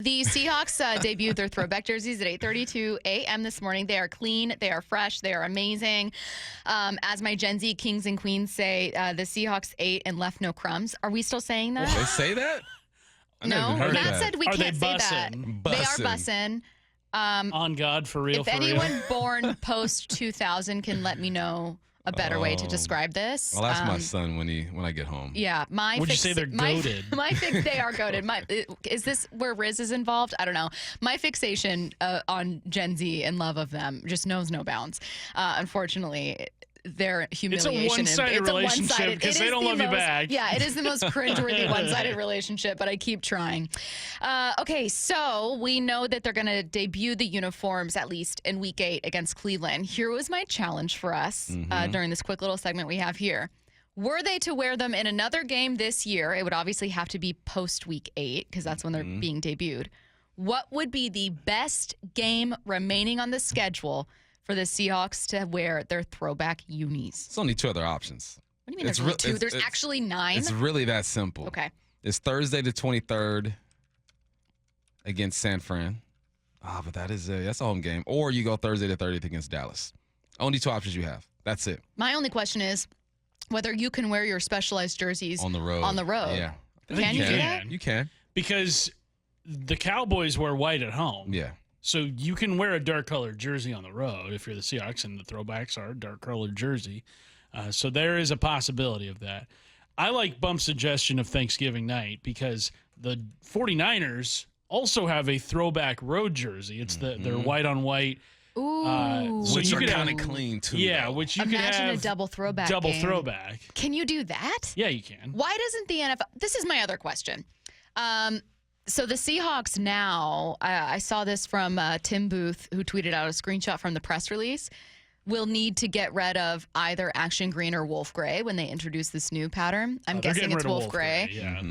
The Seahawks debuted their throwback jerseys at 8:32 a.m. this morning. They are clean. They are fresh. They are amazing. As my Gen Z kings and queens say, the Seahawks ate and left no crumbs. Are we still saying that? They say that? No, Matt said we Are can't they say that. They are bussing. On God, for real, If for anyone real. born post 2000 can let me know a better way to describe this. I'll ask my son when I get home. Yeah, Would you say they're goated? They are goated. Is this where Riz is involved? I don't know. My fixation on Gen Z and love of them just knows no bounds. Unfortunately, their humiliation. It's a one-sided relationship because they don't love you back. Yeah, it is the most cringeworthy one-sided relationship, but I keep trying. Okay, so we know that they're going to debut the uniforms at least in Week 8 against Cleveland. Here was my challenge for us during this quick little segment we have here. Were they to wear them in another game this year, it would obviously have to be post-Week 8 because that's when they're being debuted. What would be the best game remaining on the schedule for the Seahawks to wear their throwback unis? It's only 2 other options. What do you mean there's only 2? There's actually 9? It's really that simple. Okay. It's Thursday the 23rd against San Fran. But that's a home game. Or you go Thursday the 30th against Dallas. Only 2 options you have. That's it. My only question is whether you can wear your specialized jerseys on the road. Yeah. Can you do that? You can. Because the Cowboys wear white at home. Yeah. So you can wear a dark colored jersey on the road if you're the Seahawks, and the throwbacks are a dark colored jersey. So there is a possibility of that. I like Bump's suggestion of Thanksgiving night because the 49ers also have a throwback road jersey. It's their white on white. Ooh. So which you are kind of clean too. Yeah, though. which you Imagine can have a double throwback Double game. throwback. Can you do that? Yeah, you can. Why doesn't the NFL? This is my other question. So the Seahawks now, I saw this from Tim Booth, who tweeted out a screenshot from the press release, will need to get rid of either action green or wolf gray when they introduce this new pattern. I'm guessing it's wolf gray. Yeah.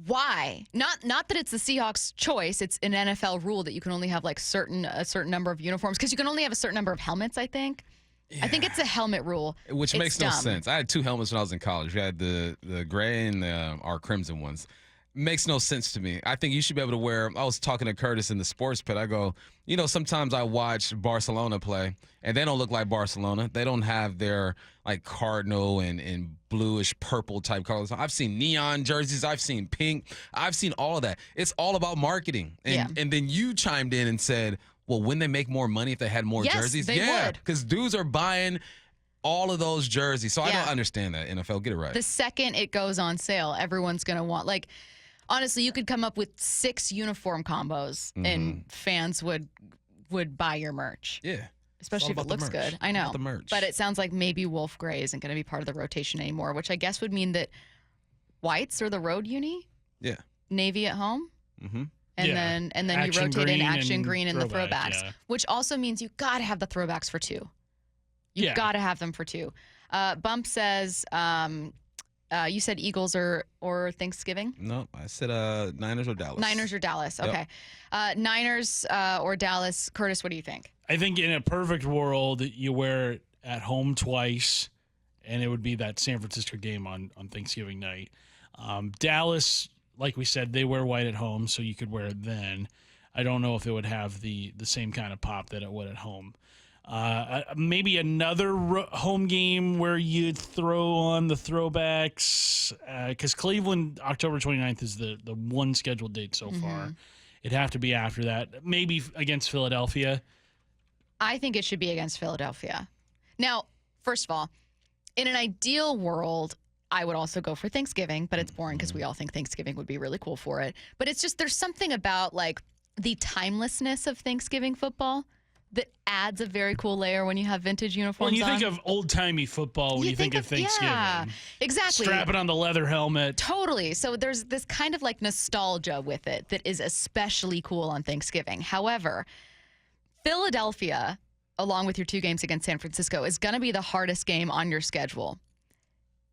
Why? Not that it's the Seahawks' choice. It's an NFL rule that you can only have like a certain number of uniforms because you can only have a certain number of helmets, I think. Yeah. I think it's a helmet rule. Which it's makes dumb. no sense. I had 2 helmets when I was in college. We had the gray and our crimson ones. Makes no sense to me. I think you should be able to wear. I was talking to Curtis in the sports pit. I go, sometimes I watch Barcelona play, and they don't look like Barcelona. They don't have their like cardinal and bluish purple type colors. I've seen neon jerseys. I've seen pink. I've seen all of that. It's all about marketing. And then you chimed in and said, well, wouldn't they make more money if they had more jerseys? They would. Because dudes are buying all of those jerseys. So I don't understand that, NFL. Get it right. The second it goes on sale, everyone's going to want honestly, you could come up with 6 uniform combos and fans would buy your merch. Yeah. Especially if it looks good. I know. The merch. But it sounds like maybe wolf gray isn't going to be part of the rotation anymore, which I guess would mean that whites are the road uni. Yeah. Navy at home. Mm-hmm. And then you Action rotate in green action and green and the throwback, throwbacks, yeah. which also means you got to have the throwbacks for 2. You got to have them for 2. Bump says you said Eagles or Thanksgiving? No, I said Niners or Dallas. Niners or Dallas. Yep. Okay. Niners or Dallas. Curtis, what do you think? I think in a perfect world, you wear it at home twice, and it would be that San Francisco game on Thanksgiving night. Dallas, like we said, they wear white at home, so you could wear it then. I don't know if it would have the same kind of pop that it would at home. Maybe another home game where you throw on the throwbacks because Cleveland, October 29th is the one scheduled date so far. It'd have to be after that. Maybe against Philadelphia. I think it should be against Philadelphia. Now, first of all, in an ideal world, I would also go for Thanksgiving, but it's boring because we all think Thanksgiving would be really cool for it. But it's just there's something about like the timelessness of Thanksgiving football that adds a very cool layer when you have vintage uniforms. When you on. think of old-timey football, when you think of Thanksgiving. Yeah, exactly. Strap it on the leather helmet. Totally. So there's this kind of like nostalgia with it that is especially cool on Thanksgiving. However, Philadelphia, along with your 2 games against San Francisco, is going to be the hardest game on your schedule.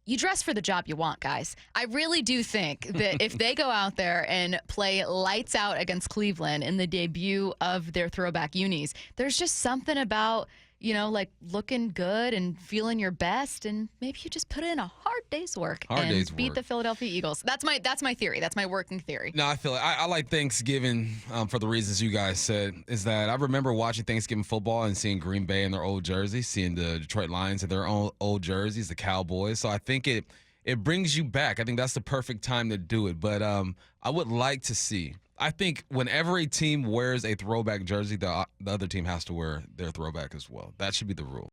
You dress for the job you want, guys. I really do think that if they go out there and play lights out against Cleveland in the debut of their throwback unis, there's just something about like looking good and feeling your best, and maybe you just put in a hard day's work and beat the Philadelphia Eagles. That's my theory. That's my working theory. No, I feel it. I like Thanksgiving for the reasons you guys said. Is that I remember watching Thanksgiving football and seeing Green Bay in their old jerseys, seeing the Detroit Lions in their own old jerseys, the Cowboys. So I think it brings you back. I think that's the perfect time to do it. But I would like to see. I think whenever a team wears a throwback jersey, the other team has to wear their throwback as well. That should be the rule.